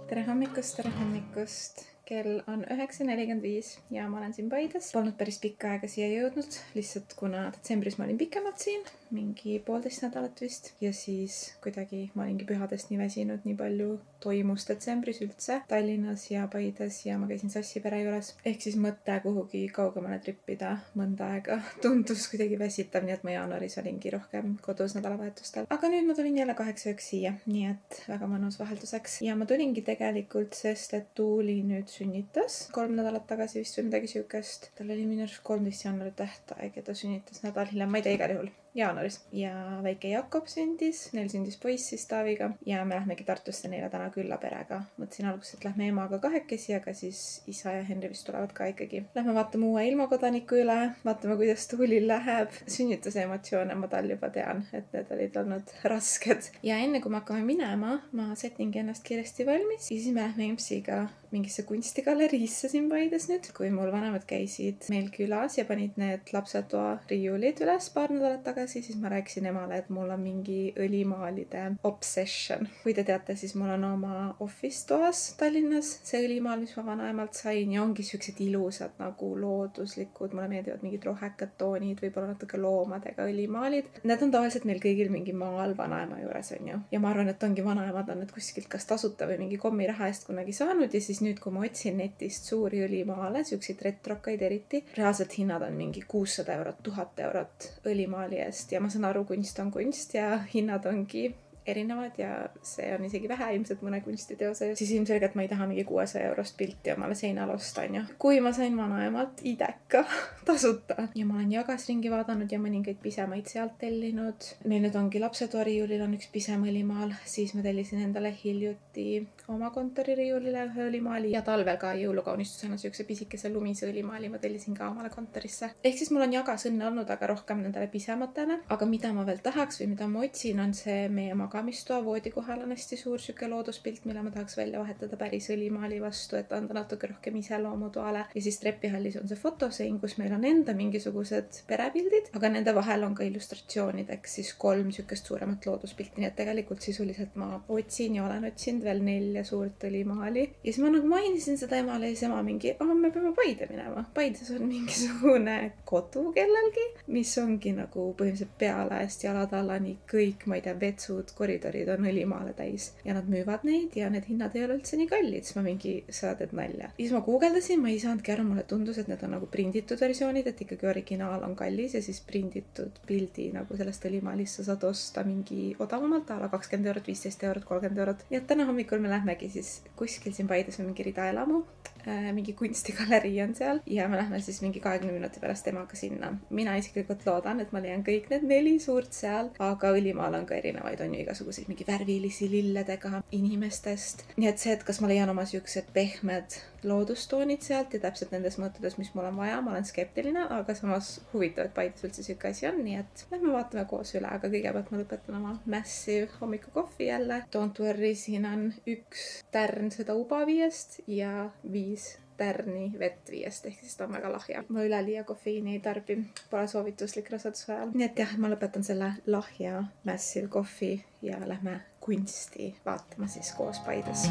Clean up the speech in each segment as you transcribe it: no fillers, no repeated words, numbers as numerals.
Tere hommikust. Kell on 9:45 ja ma olen siin Paides. Polnud päris pikka aega siia jõudnud, lihtsalt kuna detsembris ma olin pikemalt siin, mingi 1,5 nädalat vist. Ja siis kuidagi ma olingi pühadest nii väsinud, nii palju toimus detsembris üldse Tallinnas ja Paides ja ma käisin Sassi pere juures. Ehk siis mõte kuhugi kaugemale trippida mõnda aega tundus kuidagi väsitav, nii et ma jaanuaris olingi rohkem kodus nädalavahetustel. Aga nüüd ma tulin jälle 8 ööks siia, nii et väga mõnus vahelduseks. Ja ma tulingi tegelikult, sest et Tuuli nüüd sünnitas 3 nädalat tagasi vist või midagi siukest. Tal oli minu arust 13 jaanuari tähtaeg ja ta sünnitas nädal hiljem, ma ei tea, igal juhul jaanuaris. Ja väike Jakob sündis, neil sündis poiss siis Taaviga ja me lähmegi Tartusse neile täna külla perega. Mõtlesin alguses, et lähme emaga kahekesi, aga siis isa ja Henri vist tulevad ka ikkagi. Lähme vaatame uue ilmakodaniku üle, vaatame, kuidas Tuulil läheb. Sünnituse emotsioone ma tal juba tean, et need olid olnud rasked. Ja enne kui me hakkame minema, ma settingi ennast kiiresti valmis ja siis me lähme EMS-iga mingisse kunstigaleriisse siin Paides nüüd. Kui mul vanemad käisid meil külas ja panid need lapsetoa riiulid üles paar nädalat tagasi, siis ma rääkisin emale, et mul on mingi õlimaalide obsession. Kui te teate, siis mul on oma office toas Tallinnas see õlimaal, mis ma vanaemalt sain ja ongi siuksed ilusad nagu looduslikud, mulle meeldivad mingid rohekad toonid, võib-olla natuke loomadega õlimaalid. Need on tavaliselt meil kõigil mingi maal vanaema juures on ju. Ja ma arvan, et ongi vanaemad on need kuskilt kas tasuta või mingi kommiraha eest kunagi saanud ja siis nüüd, kui ma otsin netist suuri õlimaale, siukseid retrokaid eriti, reaalselt hinnad on mingi 600 eurot, 1000 eurot õlimaali eest ja ma saan aru, kunst on kunst ja hinnad ongi erinevad ja see on isegi vähe ilmselt mõne kunstiteose. Siis ilmselgelt ma ei taha mingi 600 eurost pilti omale seinal osta, on ju. Kui ma sain vanaemalt ideka tasuta ja ma olen jagasringi vaadanud ja mõningaid pisemaid sealt tellinud. Meil nüüd ongi lapsetoariiulil on üks pisem õlimaal, siis ma tellisin endale hiljuti oma kontoririiulile ühe õlimaali ja talvel ka jõulukaunistusena siukse pisikese lumise õlimaali ma tellisin ka omale kontorisse. Ehk siis mul on jagasõnne olnud, aga rohkem nendele pisematele. Aga mida ma veel tahaks või mida ma otsin, on see meie magamistoa voodi kohal on hästi suur siuke looduspilt, mille ma tahaks välja vahetada päris õlimaali vastu, et anda natuke rohkem iseloomu toale. Ja siis trepihallis on see fotosein, kus meil on enda mingisugused perepildid, aga nende vahel on ka illustratsioonideks siis 3 siukest suuremat looduspilti, nii et tegelikult sisuliselt ma otsin ja olen otsinud veel 4 suurt õlimaali. Ja siis ma nagu mainisin seda emale ja siis ema mingi, me peame Paide minema. Paides on mingisugune kodu kellelgi, mis ongi nagu põhimõtteliselt pealaest jalatallani kõik, ma ei tea, vetsud, koridorid on õlimaale täis ja nad müüvad neid ja need hinnad ei ole üldse nii kallid, siis ma mingi saaded nalja. Ja siis ma guugeldasin, ma ei saanudki aru, mulle tundus, et need on nagu prinditud versioonid, et ikkagi originaal on kallis ja siis prinditud pildi nagu sellest õlimaalist sa saad osta mingi odavamalt, ala 20 eurot, 15 eurot, 30 eurot. Nii et täna hommikul me lähmegi siis kuskil siin Paides on mingi ridaelamu, mingi kunstigalerii on seal ja me lähme siis mingi 20 minuti pärast emaga sinna. Mina isiklikult loodan, et ma leian kõik need 4 suurt seal, aga õlimaal on ka erinevaid, on ju igasuguseid mingi värvilisi lilledega inimestest. Nii et see, et kas ma leian oma siuksed pehmed loodustoonid sealt ja täpselt nendes mõõtudes, mis mul on vaja, ma olen skeptiline, aga samas huvitav, et Paides üldse siuke asi on, nii et lähme vaatame koos üle, aga kõigepealt ma lõpetan oma massive hommikukohvi jälle. Don't worry, siin on 1 tärn seda uba viiest ja 5 tärni vett viiest, ehk siis ta on väga lahja. Ma üleliia kofeiini ei tarbi, pole soovituslik raseduse ajal. Nii et jah, ma lõpetan selle lahja massive kohvi ja lähme kunsti vaatama siis koos Paides.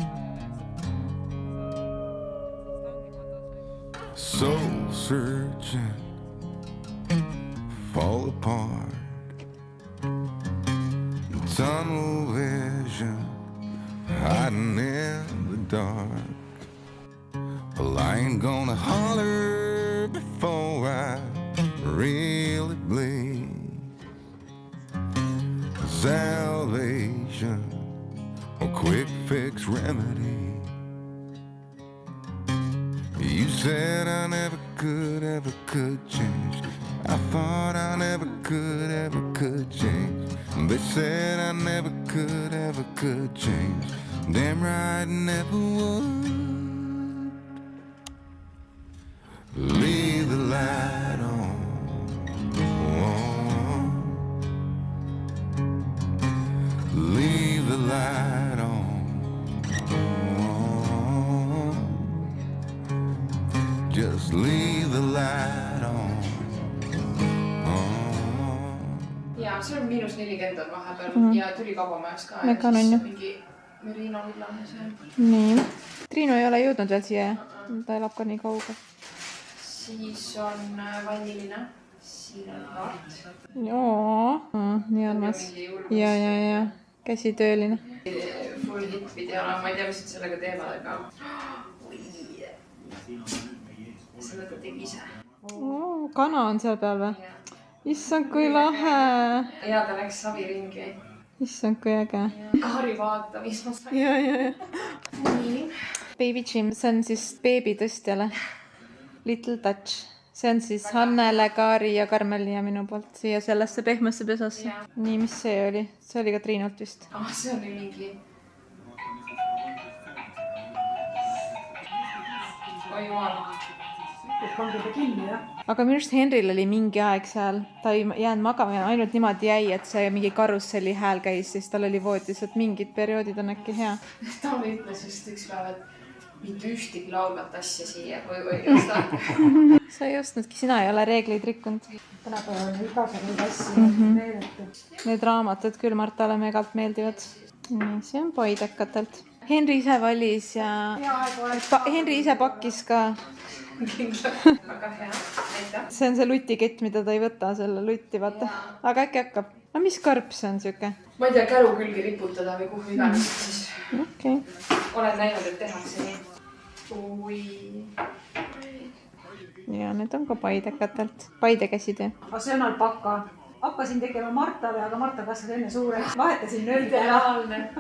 Soul searching, fall apart, tunnel vision, hiding in the dark. Well, I ain't gonna holler before I really bleed. Salvation, a quick fix remedy. You said I never could change. I thought I never could change. They said I never could change. Damn right, never would. Leave the light on. Leave the light on. just leave the light on. Ja see on -40 on vahepeal ja tuli kaubamajas ka. Mega on ju. Mingi Merino villane see. Nii. Triinu ei ole jõudnud veel siia. Ta elab ka nii kaugel. Siis on vanniline. Siin on kaart. Joo. Nii armas. Ja. Käsitööline. Full hit videona. Ma ei tea, mis nüüd sellega teevad, aga... Selle ta tegi ise. Kana on seal peal või? Issand, kui lahe. Ja ta läks saviringi. Issand, kui äge. Kaari vaata, mis ma sain. Ja. Nii. Baby Jim, see on siis beebitõstjale. Little Touch. See on siis Hannele, Kaari ja Karmeli ja minu poolt siia sellesse pehmesse pesasse. Nii, mis see oli? See oli ka Triinult vist. See oli mingi... Oi jumal. Kandida kinni, jah? Aga minu arust Henril oli mingi aeg seal. Ta ei jäänud magama ja ainult niimoodi jäi, et see mingi karusselli hääl käis, siis tal oli voodis, et mingid perioodid on äkki hea. Ta ütles just üks päev, et mitte ühtegi laulvat asja siia või ostad. Sa ei ostnudki, sina ei ole reegleid rikkunud. Tänapäeval on igasuguseid asju meeletu. Need raamatud küll Martale megalt meeldivad. Nii, see on poidekatelt. Henri ise valis ja Henri ise pakkis ka. Väga hea, aitäh. See on see lutikett, mida ta ei võta, selle lutti, vaata. Aga äkki hakkab. Aga mis karp see on siuke? Ma ei tea, käru külgi riputada või kuhu iganes siis. Okei. Olen näinud, et tehakse nii. Ui. Ja need on ka paidekatelt. Paide käsitöö. Aga see on alpaka. Hakkasin tegema Martale, aga Marta kasvas enne suureks. Vahetasin nööri ära. Ideaalne.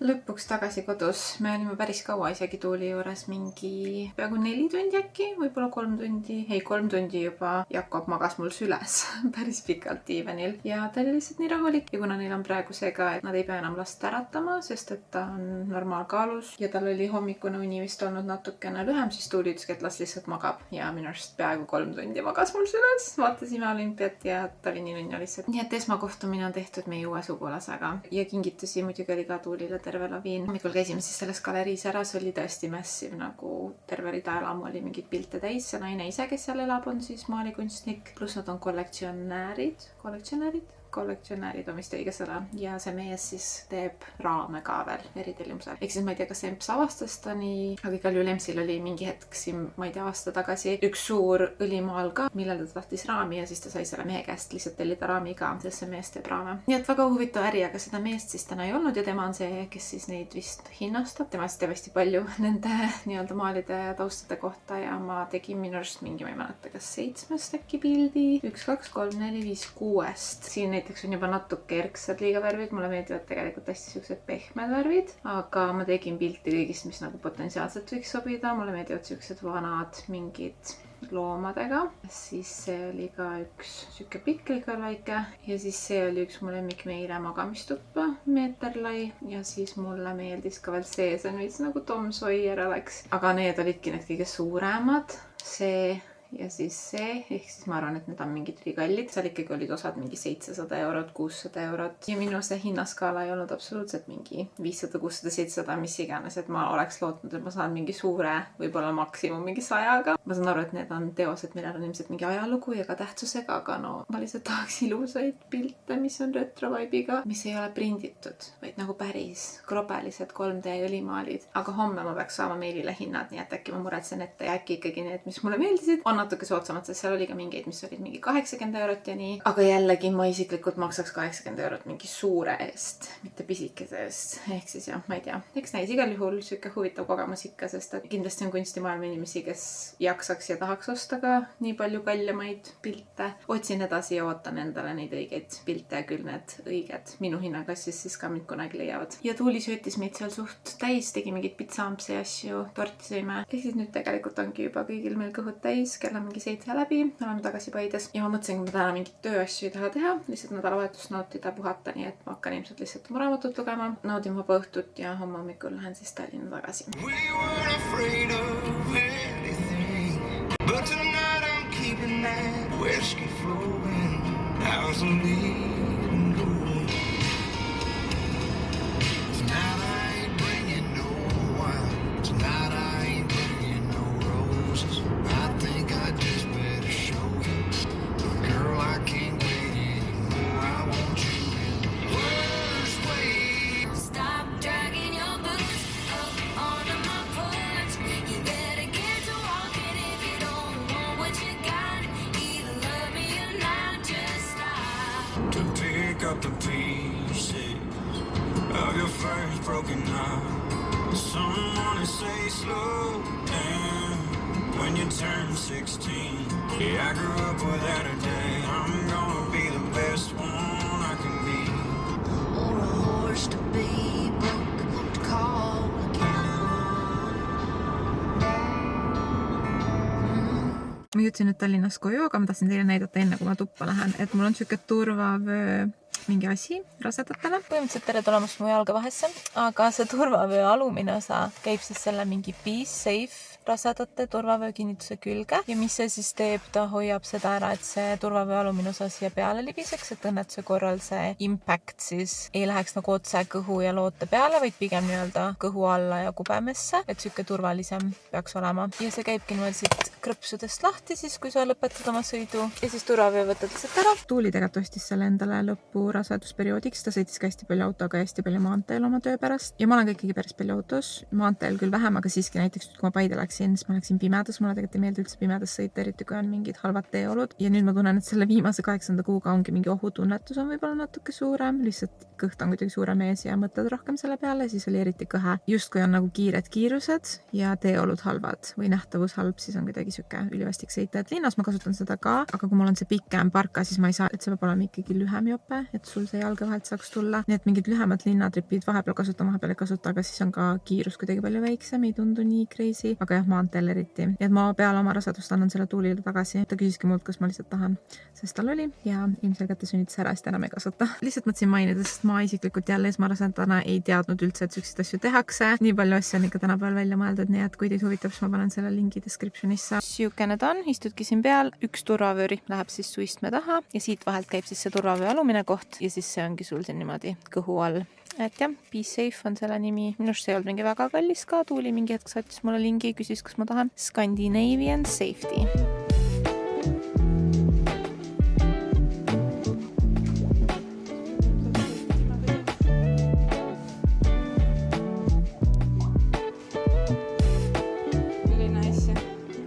Lõpuks tagasi kodus. Me olime päris kaua isegi Tuuli juures, mingi peaaegu 4 tundi äkki, võib-olla 3 tundi. Ei, 3 tundi juba Jakob magas mul süles päris pikalt diivanil. Ja ta oli lihtsalt nii rahulik. Ja kuna neil on praegu see ka, et nad ei pea enam last äratama, sest et ta on normaalkaalus. Ja tal oli hommikune uni vist olnud natukene lühem, siis Tuuli ütleski, et las lihtsalt magab. Ja minu arust peaaegu 3 tundi magas mul süles. Vaatasime olümpiat ja ta oli nii nunnu lihtsalt. Nii et esmakohtumine on tehtud meie uue sugulasega. Ja kingitusi muidugi oli ka Tuulile terve laviin. Hommikul käisime siis selles galeriis ära, see oli tõesti massiv, nagu terve rida elamu oli mingid pilte täis. See naine ise, kes seal elab, on siis maalikunstnik. Plus nad on kollektsionäärid on vist õige sõna. Ja see mees siis teeb raame ka veel eritellimusel. Ehk siis ma ei tea, kas Emps avastas ta nii, aga igal juhul Empsil oli mingi hetk siin, ma ei tea, aasta tagasi üks suur õlimaal ka, millel ta tahtis raami ja siis ta sai selle mehe käest lihtsalt tellida raami ka, sest see mees teeb raame. Nii et väga huvitav äri, aga seda meest siis täna ei olnud ja tema on see, kes siis neid vist hinnastab. Temast teeb hästi palju nende nii-öelda maalide ja taustade kohta ja ma tegin minu arust mingi, ma ei mäleta, kas 7 äkki pildi. 1, 2, 3, 4, 5, 6. Siin näiteks on juba natuke erksad liiga värvid, mulle meeldivad tegelikult hästi siuksed pehmed värvid, aga ma tegin pilti kõigist, mis nagu potentsiaalselt võiks sobida. Mulle meeldivad siuksed vanad mingid loomadega. Siis see oli ka üks siuke pikliga väike ja siis see oli üks mu lemmik meile magamistuppa, meeter lai ja siis mulle meeldis ka veel see on veits nagu Tom Sawyer oleks, aga need olidki need kõige suuremad, see ja siis see, ehk siis ma arvan, et need on mingid ülikallid. Seal ikkagi olid osad mingi 700 eurot, 600 eurot. Ja minu see hinnaskaala ei olnud absoluutselt mingi 500, 600, 700, mis iganes. Et ma oleks lootnud, et ma saan mingi suure, võib-olla maksimum mingi 100-ga. Ma saan aru, et need on teosed, millel on ilmselt mingi ajalugu ja ka tähtsusega, aga no ma lihtsalt tahaks ilusaid pilte, mis on retro-vibe'iga, mis ei ole prinditud, vaid nagu päris krobelised 3D õlimaalid. Aga homme ma peaks saama meilile hinnad, nii et äkki ma muretsen ette ja äkki ikkagi need, mis mulle meeldisid, on natuke soodsamad, sest seal oli ka mingeid, mis olid mingi 80 eurot ja nii. Aga jällegi ma isiklikult maksaks 80 eurot mingi suure eest, mitte pisikese eest. Ehk siis jah, ma ei tea. Eks näis igal juhul siuke huvitav kogemus ikka, sest et kindlasti on kunstimaailma inimesi, kes jaksaks ja tahaks osta ka nii palju kallimaid pilte. Otsin edasi ja ootan endale neid õigeid pilte ja küll need õiged minu hinnaklassis siis ka mind kunagi leiavad. Ja Tuuli söötis meid seal suht täis, tegi mingid pitsaamsi asju, torti sõime. Ehk siis nüüd tegelikult ongi juba kõigil meil kõhud täis. Kell on mingi 7 läbi, oleme tagasi Paides ja ma mõtlesin, et ma täna mingit tööasju ei taha teha, lihtsalt nädalavahetust nautida, puhata, nii et ma hakkan ilmselt lihtsalt oma raamatut lugema, naudin vaba õhtut ja homme hommikul lähen siis Tallinna tagasi. We weren't afraid of anything, but tonight I'm keeping that whiskey flowing. How's the leaving going? Tonight I ain't bringing no wine, tonight I ain't bringing no roses. broken up. Someone to say slow down when you turn 16. Yeah, I grew up without a day. I'm gonna be the best one I can be. Or a horse to be broke to call again. Ma jõudsin nüüd Tallinnas koju, aga ma tahtsin teile näidata enne, kui ma tuppa lähen, et mul on siuke turvavöö mingi asi rasedatele. Põhimõtteliselt tere tulemast mu jalga vahesse, aga see turvavöö alumine osa käib siis selle mingi Be Safe rasedate turvavöö kinnituse külge ja mis see siis teeb, ta hoiab seda ära, et see turvavöö alumine osa siia peale libiseks, et õnnetuse korral see impact siis ei läheks nagu otse kõhu ja loote peale, vaid pigem nii-öelda kõhu alla ja kubemesse, et siuke turvalisem peaks olema. Ja see käibki niimoodi siit krõpsudest lahti siis, kui sa lõpetad oma sõidu ja siis turvavöö võtad lihtsalt ära. Tuuli tegelikult ostis selle endale lõppu rasedusperioodiks, ta sõitis ka hästi palju autoga ja hästi palju maanteel oma töö pärast ja ma olen ka ikkagi päris palju autos, maanteel küll vähem, aga siiski näiteks kui ma Paide siis ma läksin pimedas, mulle tegelikult ei meeldi üldse pimedas sõita, eriti kui on mingid halvad teeolud ja nüüd ma tunnen, et selle viimase 8. kuuga ongi mingi ohutunnetus on võib-olla natuke suurem, lihtsalt kõht on kuidagi suurem ees ja mõtled rohkem selle peale, siis oli eriti kõhe. Just kui on nagu kiired kiirused ja teeolud halvad või nähtavus halb, siis on kuidagi siuke ülivastik sõita, et linnas ma kasutan seda ka, aga kui mul on see pikem parka, siis ma ei saa, et see peab olema ikkagi lühem jope, et sul see jalga vahelt saaks tulla. Nii et mingid lühemad linnatripid vahepeal kasutan, vahepeal ei kasuta, aga siis on ka kiirus kuidagi palju väiksem, ei tundu nii crazy, aga jah, maanteel eriti. Ja et ma peale oma rasedust annan selle Tuulile tagasi. Ta küsiski mult, kas ma lihtsalt tahan, sest tal oli ja ilmselgelt ta sünnitas ära, sest enam ei kasuta. Lihtsalt mõtlesin mainida, sest ma isiklikult jälle esmarasedana ei teadnud üldse, et selliseid asju tehakse. Nii palju asju on ikka tänapäeval välja mõeldud, nii et kui teid huvitab, siis ma panen selle lingi descriptionisse. Siukene ta on, istudki siin peal, üks turvavööri läheb siis su istme taha ja siit vahelt käib siis see turvavöö alumine koht ja siis see ongi sul siin niimoodi kõhu all. Et jah, Be Safe on selle nimi. Minust see ei olnud mingi väga kallis ka. Tuuli mingi hetk saatis mulle lingi ja küsis, kas ma tahan Scandinavian Safety.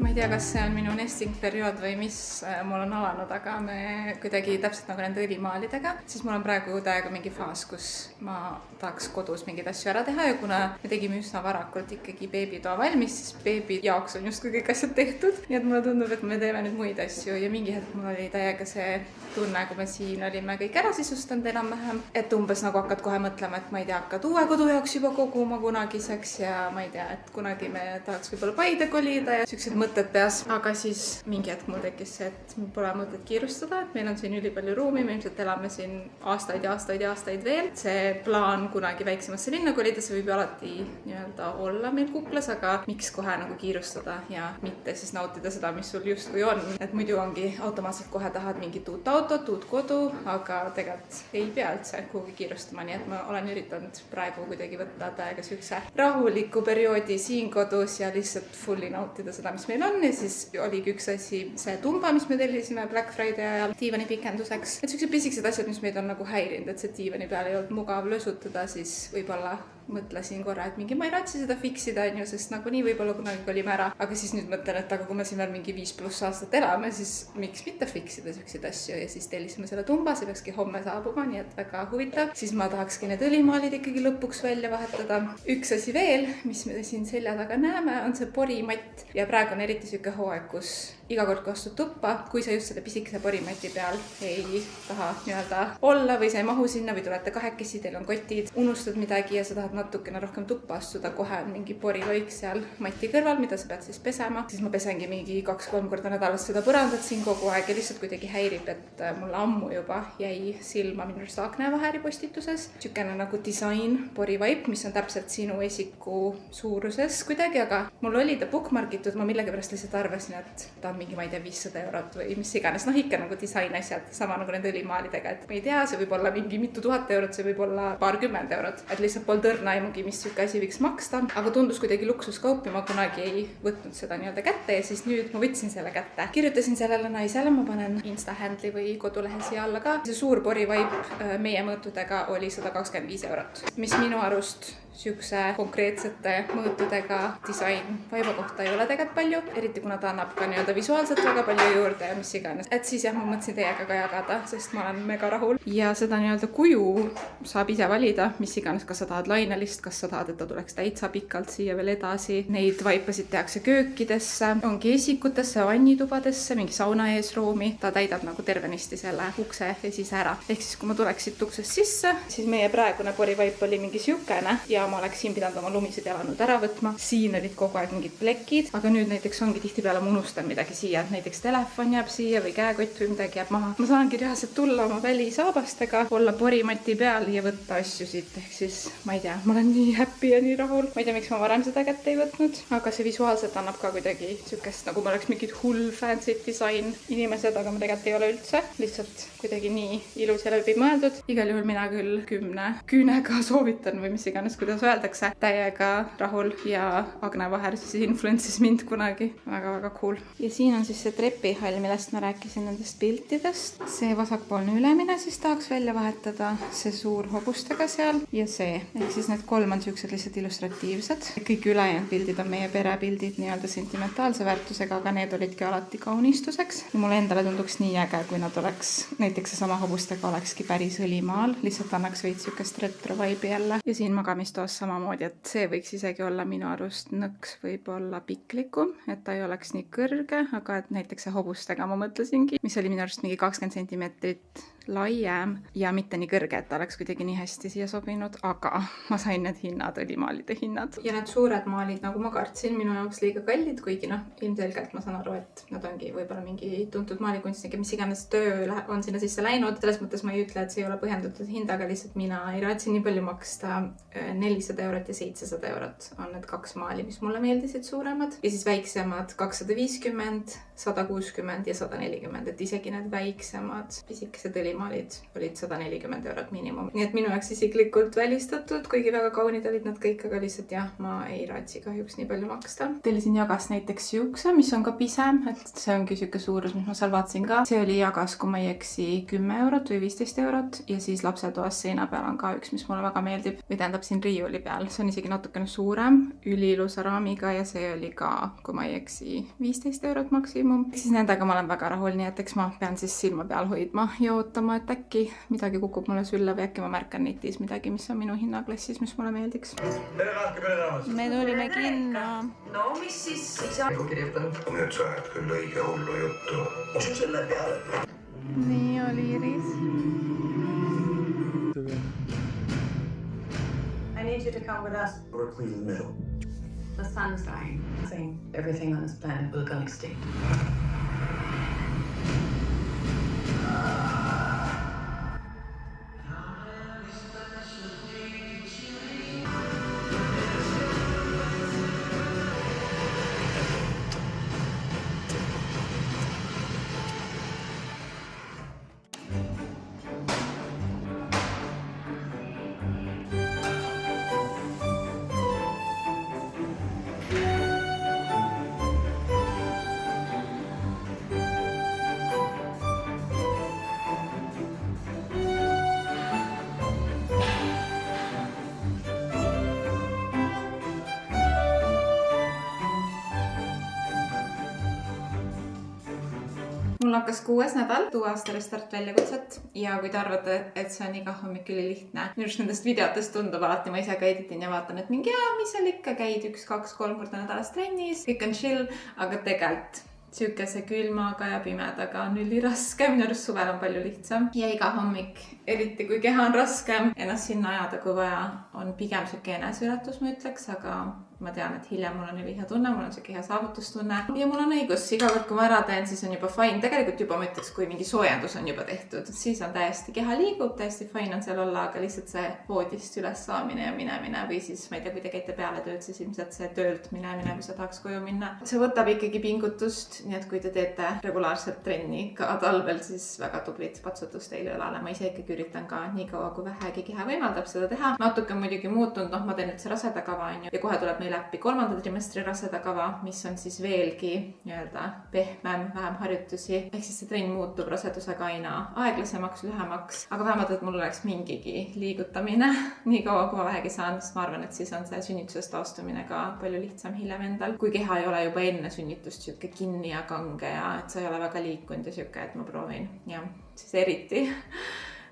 Ma ei tea, kas see on minu nesting periood või mis mul on alanud, aga me kuidagi täpselt nagu nende õlimaalidega, siis mul on praegu täiega mingi faas, kus ma tahaks kodus mingeid asju ära teha ja kuna me tegime üsna varakult ikkagi beebitoa valmis, siis beebi jaoks on justkui kõik asjad tehtud. Nii et mulle tundub, et me teeme nüüd muid asju ja mingi hetk mul oli täiega see tunne, kui me siin olime kõik ära sisustanud enam-vähem, et umbes nagu hakkad kohe mõtlema, et ma ei tea, hakkad uue kodu jaoks juba koguma kunagiseks ja ma ei tea, et kunagi me tahaks võib-olla Paide kolida ja siuksed mõtted peas, aga siis mingi hetk mul tekkis see, et mul pole mõtet kiirustada, et meil on siin ülipalju ruumi, me ilmselt elame siin aastaid ja aastaid ja aastaid veel. See plaan kunagi väiksemasse linna kolida, see võib ju alati nii-öelda olla meil kuklas, aga miks kohe nagu kiirustada ja mitte siis nautida seda, mis sul justkui on. Et muidu ongi automaatselt kohe tahad mingit uut autot, uut kodu, aga tegelikult ei pea üldse kuhugi kiirustama, nii et ma olen üritanud praegu kuidagi võtta täiega siukse rahuliku perioodi siin kodus ja lihtsalt fully nautida seda, mis meil on. Ja siis oligi üks asi see tumba, mis me tellisime Black Friday ajal diivani pikenduseks. Et siuksed pisikesed asjad, mis meid on nagu häirinud, et see diivani peal ei olnud mugav lösutada, siis võib-olla mõtlesin korra, et mingi ma ei ratsi seda fiksida, sest nagunii võib-olla kunagi kolime ära. Aga siis nüüd mõtlen, et aga kui me siin veel mingi 5+ aastat elame, siis miks mitte fiksida siukseid asju ja siis tellisime selle tumba, see peakski homme saabuma, nii et väga huvitav. Siis ma tahakski need õlimaalid ikkagi lõpuks välja vahetada. Üks asi veel, mis me siin selja taga näeme, on see porimatt ja praegu on eriti siuke hooaeg, kus iga kord, kui astud tuppa, kui sa just selle pisikese porimati peal ei taha nii-öelda olla või sa ei mahu sinna või tulete kahekesi, teil on kotid, unustad midagi ja sa tahad natukene rohkem tuppa astuda, kohe on mingi poriloik seal mati kõrval, mida sa pead siis pesema. Siis ma pesengi mingi 2-3 korda nädalas seda põrandat siin kogu aeg ja lihtsalt kuidagi häirib, et mulle ammu juba jäi silma minu arust aknavahäri postituses. Siukene nagu disain porivaip, mis on täpselt sinu esiku suuruses kuidagi, aga mul oli ta bookmarkitud, ma millegipärast lihtsalt arvasin, et ta on mingi, ma ei tea, 500 eurot või mis iganes, noh ikka nagu disainasjad, sama nagu nende õlimaalidega, et ma ei tea, see võib olla mingi mitu tuhat eurot, see võib olla paarkümmend eurot, et lihtsalt pol tõrna aimugi, mis siuke asi võiks maksta, aga tundus kuidagi luksuskaup ja ma kunagi ei võtnud seda nii-öelda kätte ja siis nüüd ma võtsin selle kätte. Kirjutasin sellele naisele, ma panen Insta handle'i või kodulehe siia alla ka. See suur porivaip meie mõõtudega oli 125 eurot, mis minu arust siukse konkreetsete mõõtudega disain vaiba kohta ei ole tegelikult palju, eriti kuna ta annab ka nii-öelda visuaalselt väga palju juurde ja mis iganes. Et siis jah, ma mõtlesin teiega ka jagada, sest ma olen mega rahul. Ja seda nii-öelda kuju saab ise valida, mis iganes, kas sa tahad laine imelist, kas sa tahad, et ta tuleks täitsa pikalt siia veel edasi. Neid vaipasid tehakse köökidesse, ongi esikutesse, vannitubadesse, mingi sauna eesruumi. Ta täidab nagu tervenisti selle ukse ja siis ära. Ehk siis, kui ma tuleks siit uksest sisse, siis meie praegune porivaip oli mingi siukene ja ma oleks siin pidanud oma lumised jalanud ära võtma. Siin olid kogu aeg mingid plekid, aga nüüd näiteks ongi tihtipeale ma unustan midagi siia, et näiteks telefon jääb siia või käekott või midagi jääb maha. Ma saangi reaalselt tulla oma välisaabastega, olla porimati peal ja võtta asju siit. Ehk siis, ma ei tea, ma olen nii happy ja nii rahul. Ma ei tea, miks ma varem seda kätte ei võtnud, aga see visuaalselt annab ka kuidagi siukest, nagu ma oleks mingid hull fancy design inimesed, aga ma tegelikult ei ole üldse. Lihtsalt kuidagi nii ilus ja läbi mõeldud. Igal juhul mina küll 10 küünega soovitan või mis iganes, kuidas öeldakse. Täiega rahul ja Agne Vaher siis influences mind kunagi. Väga-väga cool. Ja siin on siis see trepihall, millest ma rääkisin nendest piltidest. See vasakpoolne ülemine siis tahaks välja vahetada, see suur hobustega seal ja see. Ehk siis need 3 on siuksed lihtsalt illustratiivsed. Kõik ülejäänud pildid on meie perepildid nii-öelda sentimentaalse väärtusega, aga need olidki alati kaunistuseks. Ja mulle endale tunduks nii äge, kui nad oleks, näiteks seesama hobustega olekski päris õlimaal, lihtsalt annaks veits siukest retro vibe'i jälle. Ja siin magamistoas samamoodi, et see võiks isegi olla minu arust nõks võib-olla piklikum, et ta ei oleks nii kõrge, aga et näiteks see hobustega ma mõtlesingi, mis oli minu arust mingi 20 sentimeetrit laiem ja mitte nii kõrge, et ta oleks kuidagi nii hästi siia sobinud, aga ma sain need hinnad, õlimaalide hinnad. Ja need suured maalid, nagu ma kartsin, minu jaoks liiga kallid, kuigi ilmselgelt ma saan aru, et nad ongi võib-olla mingi tuntud maalikunstnik ja mis iganes töö on sinna sisse läinud. Selles mõttes ma ei ütle, et see ei ole põhjendatud hindaga, lihtsalt mina ei raatsi nii palju maksta. 400 eurot ja 700 eurot on need 2 maali, mis mulle meeldisid suuremad. Ja siis väiksemad 250, 160 ja 140, et isegi need väiksemad pisikesed õlimaalid olid 140 eurot miinimum. Nii et minu jaoks isiklikult välistatud, kuigi väga kaunid olid nad kõik, aga lihtsalt jah, ma ei raatsi kahjuks nii palju maksta. Tellisin Jagas näiteks siukse, mis on ka pisem, et see ongi siuke suurus, mis ma seal vaatasin ka. See oli Jagas, kui ma ei eksi, 10 eurot või 15 eurot ja siis lapsetoas seina peal on ka üks, mis mulle väga meeldib või tähendab siin riiuli peal. See on isegi natukene suurem, üliilusa raamiga ja see oli ka, kui ma ei eksi, 15 eurot maksimum. Siis nendega ma olen väga rahul, nii et eks ma pean siis silma peal hoidma ja ootama, et äkki midagi kukub mulle sülle või äkki ma märkan netis midagi, mis on minu hinnaklassis, mis mulle meeldiks. Me tulime kinno. No mis siis isa kirjutanud? Nüüd sa ajad küll õige hullu juttu. Usu selle peale. Nii oli Iris. I need you to come with us. Berkeley in the middle. The sun's dying. I think everything on this planet will go extinct. Mul hakkas 6. nädal tuua-aasta restart väljakutset ja kui te arvate, et see on iga hommik ülilihtne. Minu arust nendest videotest tundub alati, ma ise ka editin ja vaatan, et mingi mis seal ikka käid 1, 2, 3 korda nädalas trennis, kõik on chill, aga tegelikult siukese külmaga ja pimedaga on üliraske. Minu arust suvel on palju lihtsam ja iga hommik, eriti kui keha on raskem, ennast sinna ajada, kui vaja, on pigem siuke eneseületus, ma ütleks, aga ma tean, et hiljem mul on ülihea tunne, mul on siuke hea saavutustunne ja mul on õigus, iga kord, kui ma ära teen, siis on juba fine. Tegelikult juba ma ütleks, kui mingi soojendus on juba tehtud, siis on täiesti keha liigub, täiesti fine on seal olla, aga lihtsalt see voodist üles saamine ja minemine või siis ma ei tea, kui te käite peale tööd, siis ilmselt see töölt minemine, kui sa tahaks koju minna. See võtab ikkagi pingutust, nii et kui te teete regulaarselt trenni ka talvel, siis väga tublit patsutus teile õlale. Ma ise ikkagi üritan ka nii kaua, kui vähegi keha võimaldab seda teha. Natuke muidugi muutunud, ma teen nüüd see rasedakava on ju ja kohe tuleb meil läbi 3. trimestri rasedakava, mis on siis veelgi nii-öelda pehmem, vähem harjutusi. Ehk siis see trenn muutub rasedusega aina aeglasemaks, lühemaks, aga vähemalt, et mul oleks mingigi liigutamine nii kaua, kui ma vähegi saan, sest ma arvan, et siis on see sünnitusest taastumine ka palju lihtsam hiljem endal. Kui keha ei ole juba enne sünnitust siuke kinni ja kange ja et sa ei ole väga liikunud ja siuke, et ma proovin ja siis eriti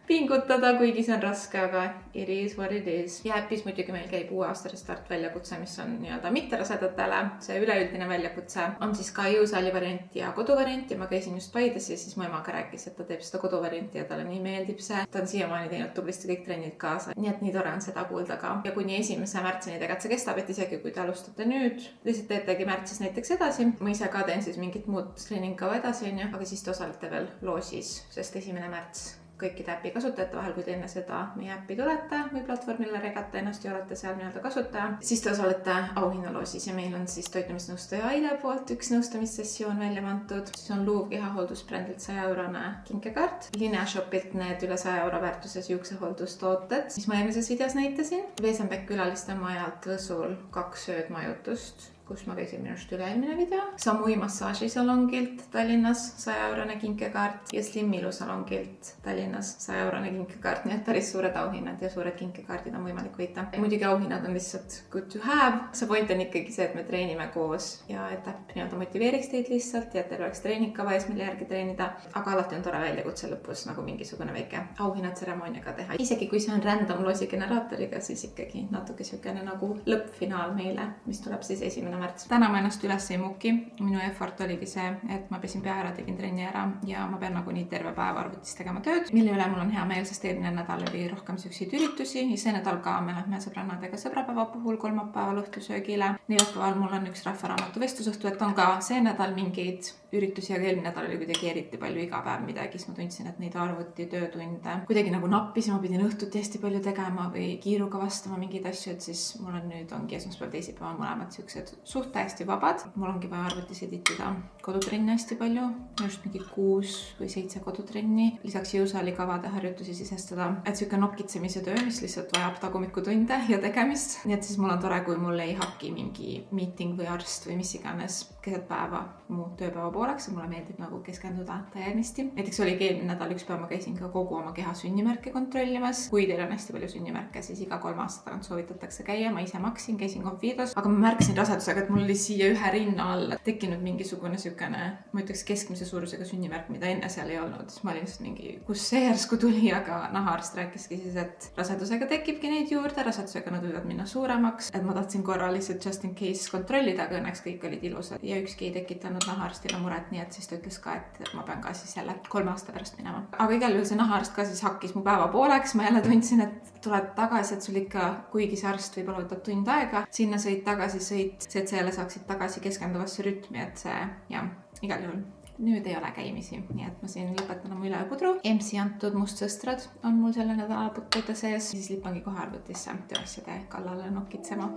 pingutada, kuigi see on raske, aga it is what it is. ja äpis muidugi meil käib uue aasta restart väljakutse, mis on nii-öelda mitterasedatele. See üleüldine väljakutse on siis ka jõusaali variant ja koduvariant ja ma käisin just Paides ja siis mu emaga rääkis, et ta teeb seda koduvarianti ja talle nii meeldib see. Ta on siiamaani teinud tublisti kõik trennid kaasa, nii et nii tore on seda kuulda ka. Ja kuni 1. märtsini tegelikult see kestab, et isegi kui te alustate nüüd, lihtsalt teetegi märtsis näiteks edasi. Ma ise ka teen siis mingit muud treeningkava edasi, onju, aga siis te osalete veel loosis, sest 1. märts kõikide äpi kasutajate vahel, kui te enne seda meie äppi tulete või platvormile regate ennast ja olete seal nii-öelda kasutaja, siis te osalete auhinnaloosis ja meil on siis toitumisnõustaja Aile poolt üks nõustamissessioon välja pandud. Siis on Luuv kehahooldusbrändilt 100-eurone kinkekaart, Linea Shopilt need üle 100 euro väärtuses juuksehooldustooted, mis ma eelmises videos näitasin. Veesenbeck külaliste majalt Võsul 2 ööd majutust, kus ma käisin minust üle-eelmine video. Samui massaažisalongilt Tallinnas 100-eurone kinkekaart ja Slim ilusalongilt Tallinnas 100-eurone kinkekaart, nii et päris suured auhinnad ja suured kinkekaardid on võimalik võita. Muidugi auhinnad on lihtsalt good to have. See point on ikkagi see, et me treenime koos ja et äpp nii-öelda motiveeriks teid lihtsalt ja et teil oleks treeningkava ees, mille järgi treenida. Aga alati on tore väljakutse lõpus nagu mingisugune väike auhinnatseremooniaga teha. Isegi kui see on random loosi generaatoriga, siis ikkagi natuke siukene nagu lõppfinaal meile, mis tuleb siis 1. märts. Täna ma ennast üles ei muki. Minu effort oligi see, et ma pesin pea ära, tegin trenni ära ja ma pean nagunii terve päev arvutis tegema tööd, mille üle mul on hea meel, sest eelmine nädal oli rohkem selliseid üritusi ja see nädal ka me lähme sõbrannadega sõbrapäeva puhul kolmapäeval õhtusöögile. Neljapäeval mul on üks rahvaraamatu vestlusõhtu, et on ka see nädal mingeid üritusi, aga eelmine nädal oli kuidagi eriti palju iga päev midagi, siis ma tundsin, et neid arvuti töötunde kuidagi nagu nappis ja ma pidin õhtuti hästi palju tegema või kiiruga vastama mingeid asju, et siis mul on nüüd ongi esmaspäev, teisipäeval mõlemad siuksed suht hästi vabad. Mul ongi vaja arvutis editida kodutrenni hästi palju, just mingi 6 või 7 kodutrenni, lisaks jõusaali kavade harjutusi sisestada, et siuke nokitsemise töö, mis lihtsalt vajab tagumikutunde ja tegemist. Nii et siis mul on tore, kui mul ei haki mingi meeting või arst või mis iganes keset päeva mu tööpäeva pooleks ja mulle meeldib nagu keskenduda täienisti. Näiteks oligi eelmine nädal üks päev ma käisin ka kogu oma keha sünnimärke kontrollimas. Kui teil on hästi palju sünnimärke, siis iga 3 aasta tagant soovitatakse käia. Ma ise maksin, käisin Confidos, aga ma märkasin rasedusega, et mul oli siia ühe rinna alla tekkinud mingisugune siukene, ma ütleks keskmise suurusega sünnimärk, mida enne seal ei olnud. Ma olin lihtsalt mingi, kus see järsku tuli, aga nahaarst rääkiski siis, et rasedusega tekibki neid juurde, rasedusega nad võivad minna suuremaks, et ma tahtsin korra lihtsalt just in case kontrollida, aga õnneks kõik olid ilusad ja ükski ei tekitanud nahaarstile muret, nii et siis ta ütles ka, et ma pean ka siis jälle 3 aasta pärast minema. Aga igal juhul see nahaarst ka siis hakkis mu päeva pooleks, ma jälle tundsin, et tuled tagasi, et sul ikka, kuigi see arst võib-olla võtab tund aega, sinna sõit tagasi sõit, see, et sa jälle saaksid tagasi keskenduvasse rütmi, et see, jah, igal juhul. Nüüd ei ole käimisi, nii et ma siin lõpetan oma üleööpudru. EMS-i antud mustsõstrad on mul selle nädala puttude sees, siis lipangi kohe arvutisse tööasjade kallale nokitsema.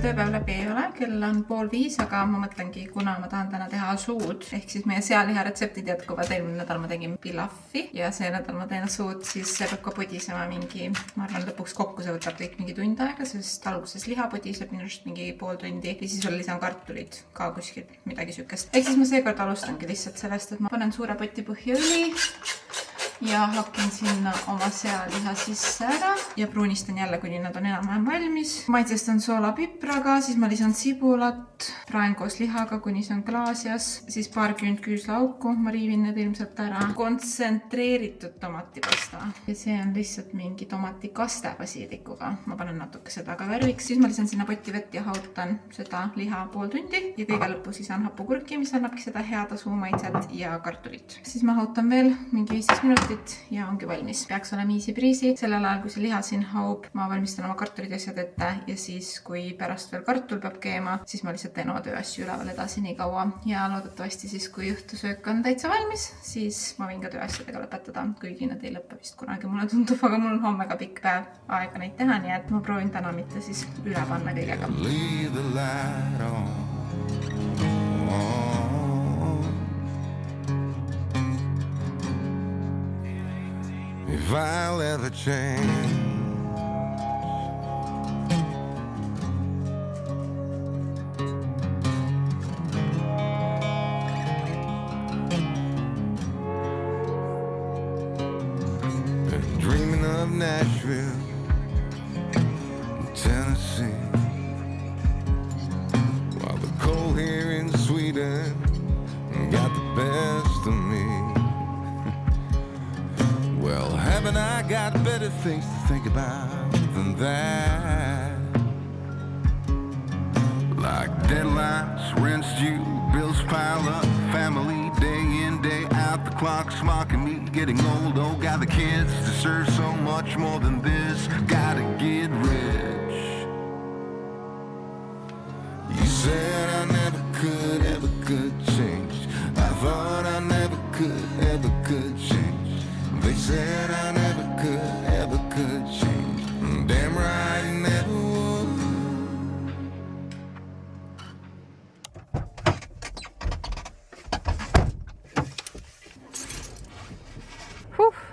Tööpäev läbi ei ole, kell on 4:30, aga ma mõtlengi, kuna ma tahan täna teha suud, ehk siis meie sealiha retseptid jätkuvad. Eelmine nädal ma tegin pilaffi ja see nädal ma teen suud, siis see peab ka podisema mingi, ma arvan, lõpuks kokku see võtab kõik mingi tund aega, sest alguses liha podiseb minust mingi pool tundi ja siis veel lisan kartulid ka kuskil, midagi sükest. Ehk siis ma seekord alustangi lihtsalt sellest, et ma panen suure poti põhja õli ja hakken sinna oma sealiha sisse ära ja pruunistan jälle, kuni nad on enam-vähem valmis. Maitsestan soola pipraga, siis ma lisan sibulat, praen koos lihaga, kuni see on klaasjas, siis paar küünt küüslauku, ma riivin need ilmselt ära. Kontsentreeritud tomatipasta ja see on lihtsalt mingi tomatikaste basiilikuga. Ma panen natuke seda ka värviks, siis ma lisan sinna potti vett ja hautan seda liha pool tundi ja kõige lõpus lisan hapukurki, mis annabki seda head asumaitset ja kartulit. Siis ma hautan veel mingi 15 minutit ja ongi valmis. Peaks olema easy breezy. Sellel ajal, kui see liha siin haub, ma valmistan oma kartulid asjad ette ja siis, kui pärast veel kartul peab keema, siis ma lihtsalt teen oma tööasju üleval edasi nii kaua ja loodetavasti siis, kui õhtusöök on täitsa valmis, siis ma võin ka tööasjadega lõpetada, kuigi nad ei lõppe vist kunagi, mulle tundub, aga mul on homme ka pikk päev aega neid teha, nii et ma proovin täna mitte siis üle panna kõigega. Leave the light on. If I'll ever change, Nashville, Tennessee. While the cold here in Sweden got the best of me. Well, haven't I got better things to think about than that? Like deadlines, rent's due, bills pile up, family day in, day out, the clock's mocking me, getting old, oh God, the kids deserve so much more than this, gotta get rich. You said I never could change, I thought I never could change, they said I never could change, damn right, never would.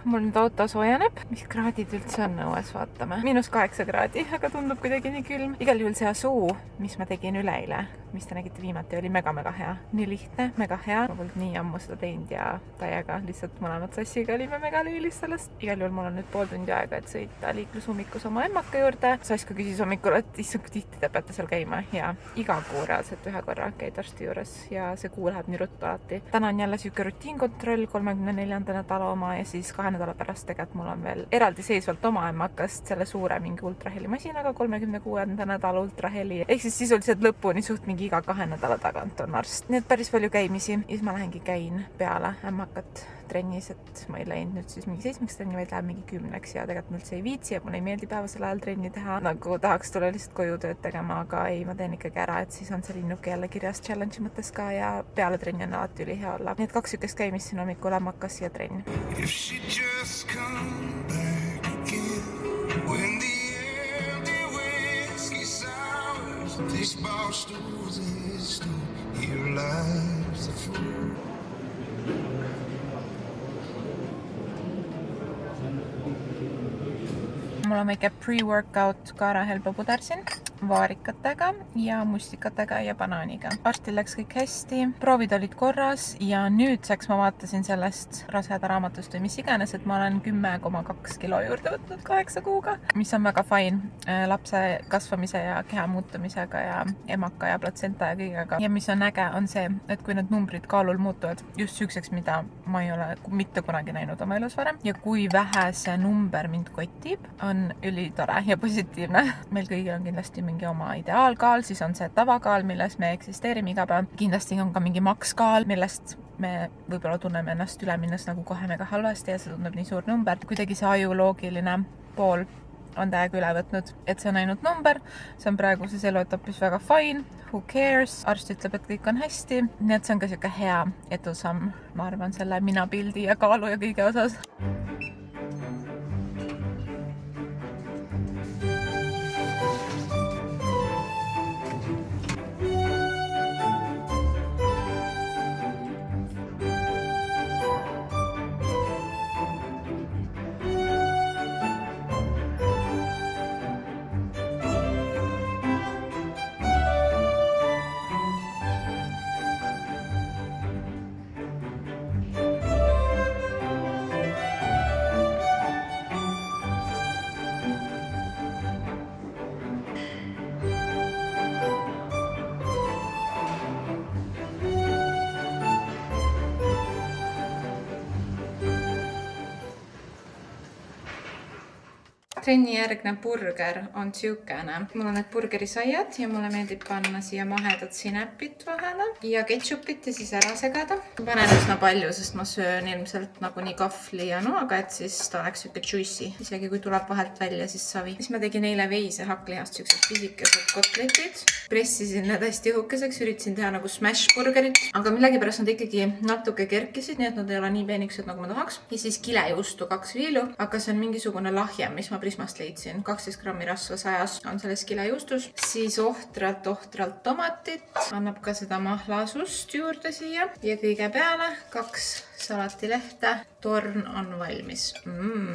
Mul nüüd auto soojeneb. Mis kraadid üldse on õues, vaatame. -8 kraadi, aga tundub kuidagi nii külm. Igal juhul see asuu, mis ma tegin üleeile, mis te nägite viimati, oli mega hea. Nii lihtne, mega hea. Ma polnud nii ammu seda teinud ja täiega lihtsalt mõlemad sassiga olime mega lüülis sellest. Igal juhul mul on nüüd pool tundi aega, et sõita liiklusummikus oma emmaka juurde. Sasko küsis hommikul, et issand, kui tihti te peate seal käima. Ja iga kuu reaalselt ühe korra käid arsti juures ja see kuu läheb nii ruttu alati. Täna on jälle siuke rutiinkontroll 34. nädala oma ja siis 2 nädala pärast tegelikult mul on veel eraldi seisvalt oma emmakast selle suure mingi ultrahelimasinaga 36. nädala ultraheli. Ehk siis sisuliselt lõpuni suht mingi iga 2 nädala tagant on arst. Nii et päris palju käimisi. Ja siis ma lähengi käin peale emmakat trennis, et ma ei läinud nüüd siis mingi 7 trenni, vaid läheb mingi 10 ja tegelikult mul see ei viitsi ja mulle ei meeldi päevasel ajal trenni teha. Nagu tahaks tulla lihtsalt koju tööd tegema, aga ei, ma teen ikkagi ära, et siis on see linnuke jälle kirjas challenge'i mõttes ka ja peale trenni on alati üli hea olla. Nii et 2 sükest käimist siin hommikul emmakas ja trenn. If she just come back again when the empty whiskey sours these bar stools and stone here lies the fool. Mul on väike pre-workout kaarahelbepuder siin vaarikatega ja mustikatega ja banaaniga. Arstil läks kõik hästi, proovid olid korras ja nüüdseks ma vaatasin sellest raseda raamatust või mis iganes, et ma olen 10,2 kilo juurde võtnud 8 kuuga, mis on väga fine lapse kasvamise ja keha muutumisega ja emaka ja platsenta ja kõigega. Ja mis on äge, on see, et kui need numbrid kaalul muutuvad just süükseks, mida ma ei ole mitte kunagi näinud oma elus varem ja kui vähe see number mind kotib, on ülitore ja positiivne. Meil kõigil on kindlasti mingi oma ideaalkaal, siis on see tavakaal, milles me eksisteerime iga päev. Kindlasti on ka mingi makskaal, millest me võib-olla tunneme ennast üle minnes nagu kohe mega halvasti ja see tundub nii suur number. Kuidagi see aju loogiline pool on täiega üle võtnud, et see on ainult number, see on praeguses eluetapis väga fine, who cares, arst ütleb, et kõik on hästi, nii et see on ka siuke hea edusamm, ma arvan, selle minapildi ja kaalu ja kõige osas. Trenni järgne burger on siukene. Mul on need burgerisaiad ja mulle meeldib panna siia mahedat sinepit vahele ja ketšupit ja siis ära segada. Panen üsna palju, sest ma söön ilmselt nagu nii kahvli ja noaga, et siis ta oleks siuke juicy. Isegi kui tuleb vahelt välja, siis savi. Siis ma tegin eile veise hakklihast siuksed pisikesed kotletid. Pressisin need hästi õhukeseks, üritasin teha nagu smash burgerit, aga millegipärast nad ikkagi natuke kerkisid, nii et nad ei ole nii peenikesed, nagu ma tahaks. Ja siis kilejuustu 2 viilu, aga see on mingisugune lahjem, mis ma Prismast leidsin. 12 grammi rasva 100 on selles kilejuustus. Siis ohtralt tomatit. Annab ka seda mahlasust juurde siia. Ja kõige peale 2 salatilehte. Torn on valmis.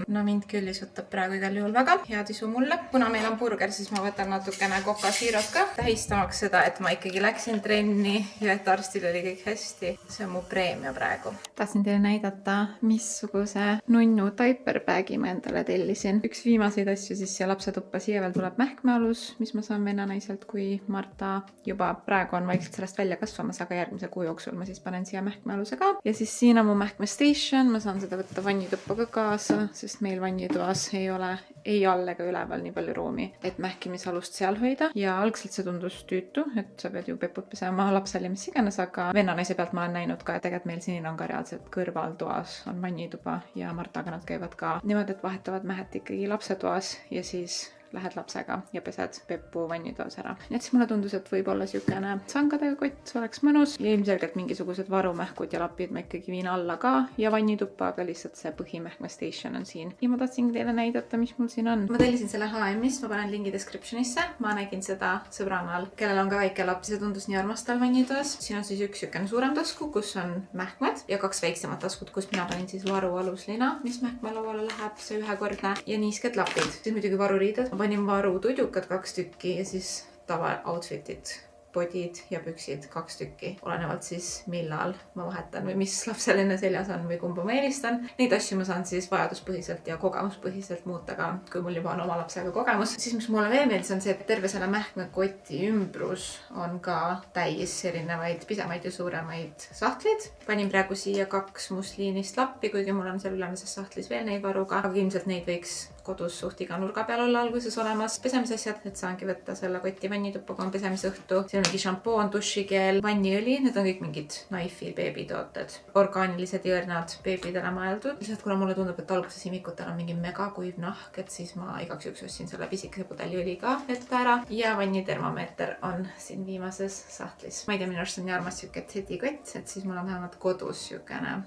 No mind küll isutab praegu igal juhul väga. Head isu mulle. Kuna meil on burger, siis ma võtan natukene Coca Zerot ka. Tähistamaks seda, et ma ikkagi läksin trenni ja et arstil oli kõik hästi. See on mu preemia praegu. Tahtsin teile näidata, missuguse nunnu diaperbagi ma endale tellisin. Üks viimaseid asju siis siia lapsetuppa siia veel tuleb mähkmealus, mis ma saan vennanaiselt, kui Marta juba praegu on vaikselt sellest välja kasvamas, aga järgmise kuu jooksul ma siis panen siia mähkmealuse ka. Ja siis siin on mu mähkmestation, ma saan seda võtta vannituppa ka kaasa, sest meil vannitoas ei ole ei all ega üleval nii palju ruumi, et mähkimisalust seal hoida. Ja algselt see tundus tüütu, et sa pead ju peput pesema lapsel ja mis iganes, aga vennanaise pealt ma olen näinud ka, et tegelikult meil siin on ka reaalselt kõrvaltoas on vannituba ja Martaga nad käivad ka niimoodi, et vahetavad mähet ikkagi lapsetoas ja siis lähed lapsega ja pesed peppu vannitoas ära. Nii et siis mulle tundus, et võib olla siukene sangadega kott, oleks mõnus ja ilmselgelt mingisugused varumähkud ja lapid ma ikkagi viin alla ka ja vannituppa, aga lihtsalt see põhimähkmestation on siin. Ja ma tahtsin teile näidata, mis mul siin on. Ma tellisin selle H&M-ist, ma panen lingi descriptionisse. Ma nägin seda sõbranal, kellel on ka väike laps, see tundus nii armastal vannitoas. Siin on siis üks siukene suurem tasku, kus on mähkmed ja 2 väiksemat taskut, kus mina panin siis varu aluslina, mis mähkmelauale läheb, see ühekordne ja niisked lapid. Siis muidugi varuriided. Ma panin varu tudjukad 2 tükki ja siis tava outfitid, podid ja püksid 2 tükki. Olenevalt siis millal ma vahetan või mis lapsel enne seljas on või kumba ma eelistan. Neid asju ma saan siis vajaduspõhiselt ja kogemuspõhiselt muuta ka, kui mul juba on oma lapsega kogemus. Siis mis mulle veel meeldis on see, et terve selle mähkmekoti ümbrus on ka täis erinevaid pisemaid ja suuremaid sahtleid. Panin praegu siia 2 musliinist lappi, kuigi mul on seal ülemises sahtlis veel neid varuga, aga ilmselt neid võiks kodus suht iga nurga peal olla alguses olemas. Pesemisasjad, et saangi võtta selle kotti vannituppa, kui on pesemisõhtu. Siin on mingi šampoon, dušikeel, vanniõli. Need on kõik mingid Knife'i beebitooted. Orgaanilised ja õrnad beebidele mõeldud. Lihtsalt kuna mulle tundub, et alguses imikutel on mingi mega kuiv nahk, et siis ma igaks juhuks ostsin selle pisikese pudeli õli ka ette ära. Ja vannitermomeeter on siin viimases sahtlis. Ma ei tea, minu arust on nii armas siuke tedikott, et siis mul on vähemalt kodus siukene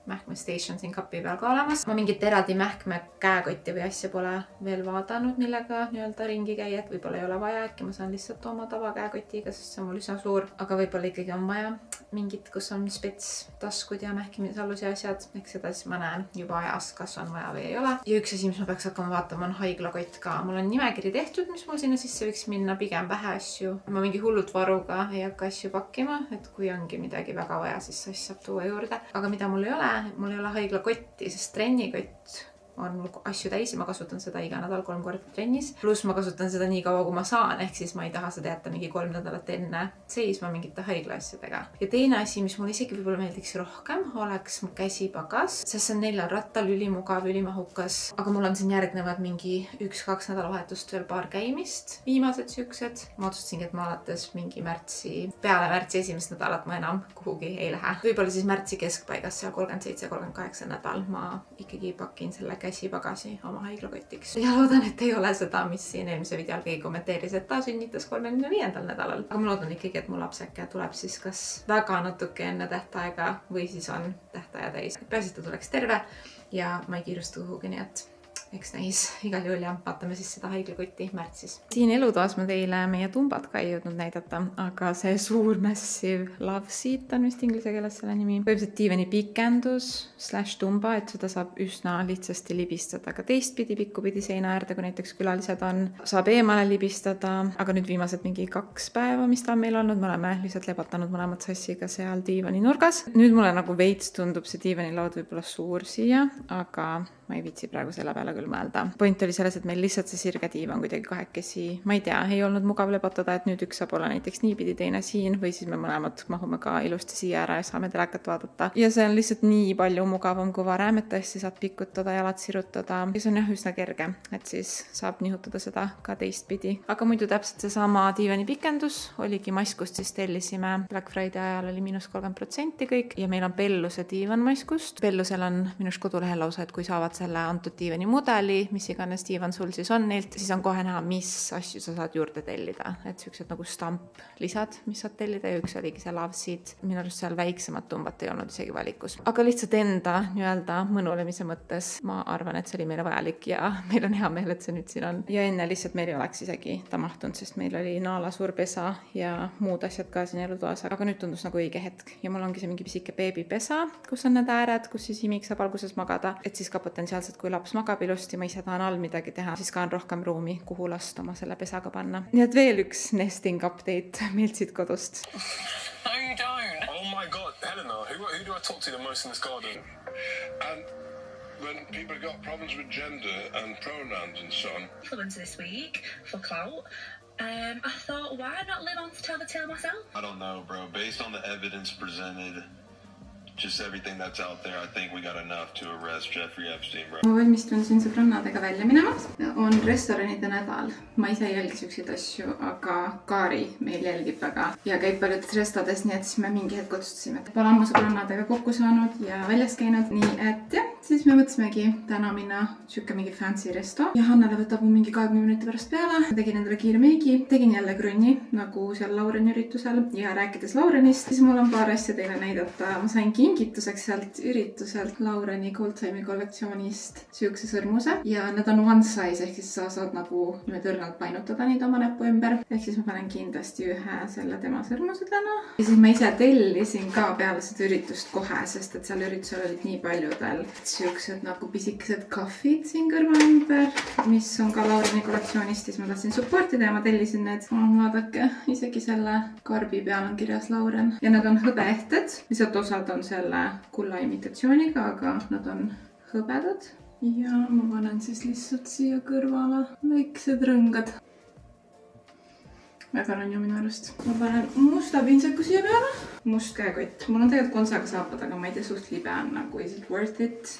mähkmestation siin kapi peal ka olemas. Ma mingit eraldi mähkme käekotti või asja pole veel vaadanud, millega nii-öelda ringi käia, et võib-olla ei ole vaja, äkki ma saan lihtsalt oma tavakäekotiga, sest see on mul üsna suur, aga võib-olla ikkagi on vaja mingit, kus on spets taskud ja mähkimisalus ja asjad. Eks seda siis ma näen juba ajas, kas on vaja või ei ole. Ja üks asi, mis ma peaks hakkama vaatama, on haiglakott ka. Mul on nimekiri tehtud, mis mul sinna sisse võiks minna, pigem vähe asju. Ma mingi hullult varuga ei hakka asju pakkima, et kui ongi midagi väga vaja, siis asja saab tuua juurde. Aga mida mul ei ole, mul ei ole haiglakotti, sest trennikott on mul asju täis ja ma kasutan seda iga nädal 3 korda trennis. Pluss ma kasutan seda nii kaua, kui ma saan, ehk siis ma ei taha seda jätta mingi 3 nädalat enne seisma mingite haigla asjadega. Ja teine asi, mis mul isegi võib-olla meeldiks rohkem, oleks mu käsipagas, sest see on 4 rattal, ülimugav, ülimahukas. Aga mul on siin järgnevad mingi 1-2 nädalavahetust veel paar käimist, viimased siuksed. Ma otsustasingi, et ma alates mingi peale märtsi esimest nädalat ma enam kuhugi ei lähe. Võib-olla siis märtsi keskpaigas, seal 37-38 nädal ma ikkagi pakin selle käsipagasi oma haiglakotiks. Ja loodan, et ei ole seda, mis siin eelmise videol keegi kommenteeris, et ta sünnitas 35. nädalal. Aga ma loodan ikkagi, et mu lapseke tuleb siis kas väga natuke enne tähtaega või siis on tähtaja täis. Peaasi, et ta tuleks terve ja ma ei kiirusta kuhugi, nii et eks näis igal juhul ja vaatame siis seda haiglakotti märtsis. Siin elutoas ma teile meie tumbad ka ei jõudnud näidata, aga see suur massive love seat on vist inglise keeles selle nimi. Põhimõtteliselt diivani pikendus / tumba, et seda saab üsna lihtsasti libistada ka teistpidi pikkupidi seina äärde, kui näiteks külalised on. Saab eemale libistada, aga nüüd viimased mingi 2 päeva, mis ta on meil olnud, me oleme lihtsalt lebatanud mõlemad sassiga seal diivani nurgas. Nüüd mulle nagu veits tundub see diivanilaud võib-olla suur siia, aga ma ei viitsi praegu selle peale küll mõelda. Point oli selles, et meil lihtsalt see sirge diivan kuidagi kahekesi, ma ei tea, ei olnud mugav lepotada, et nüüd üks saab olla näiteks niipidi, teine siin või siis me mõlemad mahume ka ilusti siia ära ja saame telekat vaadata. Ja see on lihtsalt nii palju mugavam kui varem, et tõesti saad pikutada, jalad sirutada ja see on jah üsna kerge, et siis saab nihutada seda ka teistpidi. Aga muidu täpselt seesama diivani pikendus oligi Maskust, siis tellisime Black Friday ajal oli -30% kõik ja meil on Pelluse diivan Maskust. Pellusel on minust kodulehel lausa, et kui saavad saad selle antud diivani mudeli, mis iganes diivan sul siis on neilt, siis on kohe näha, mis asju sa saad juurde tellida. Et siuksed nagu stamplisad, mis saad tellida ja üks oligi see love seat. Minu arust seal väiksemat tumbat ei olnud isegi valikus. Aga lihtsalt enda nii-öelda mõnulemise mõttes ma arvan, et see oli meile vajalik ja meil on hea meel, et see nüüd siin on. Ja enne lihtsalt meil ei oleks isegi ta mahtunud, sest meil oli naala suur pesa ja muud asjad ka siin elutoas. Aga nüüd tundus nagu õige hetk ja mul ongi see mingi pisike beebipesa, kus on need ääred, kus siis imik saab alguses magada, et siis ka potentsiaalselt, kui laps magab ilusti, ma ise tahan all midagi teha, siis ka on rohkem ruumi, kuhu last oma selle pesaga panna. Nii et veel üks nesting update meilt siit kodust. No, you don't. Oh my god, Helena, who do I talk to the most in this garden? When people got problems with gender and pronouns and so on. Influencer this week for clout. I thought, why not live on to tell the tale myself? I don't know, bro. Based on the evidence presented, just everything that's out there, I think we got enough to arrest Jeffrey Epstein, bro. Ma valmistun siin sõbrannadega välja minema. On restoranide nädal. Ma ise ei jälgi siukseid asju, aga Kaari meil jälgib väga ja käib paljudes restades, nii et siis me mingi hetk otsustasime, et pole ammu sõbrannadega kokku saanud ja väljas käinud. Nii et jah, siis me mõtlesimegi täna minna siuke mingi fancy resto ja Hannele võtab mingi 20 minuti pärast peale. Tegin endale kiire meigi, tegin jälle grunni nagu seal Laureni üritusel ja rääkides Laurenist, siis mul on paar asja teile näidata. Ma sain kingituseks sealt ürituselt Laureni Goldtime'i kollektsioonist siukse sõrmuse ja need on one size ehk siis sa saad nagu niimoodi õrnalt painutada neid oma näpu ümber. Ehk siis ma panen kindlasti ühe selle tema sõrmuse täna. Ja siis ma ise tellisin ka peale seda üritust kohe, sest et seal üritusel olid nii paljudel siuksed nagu pisikesed kahvid siin kõrva ümber, mis on ka Laureni kollektsioonist, siis ma tahtsin supportida ja ma tellisin need. Vaadake, isegi selle karbi peal on kirjas Lauren ja nad on hõbeehted, lihtsalt osad on selle kulla imitatsiooniga, aga nad on hõbedad. Ja ma panen siis lihtsalt siia kõrvale väiksed rõngad. Väga ranju minu arust. Ma panen musta pintsaku siia peale. Must käekott. Mul on tegelikult konsaga saapad, aga ma ei tea, suht libe on nagu, is it worth it?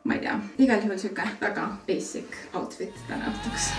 Ma ei tea. Igal juhul siuke väga basic outfit täna õhtuks.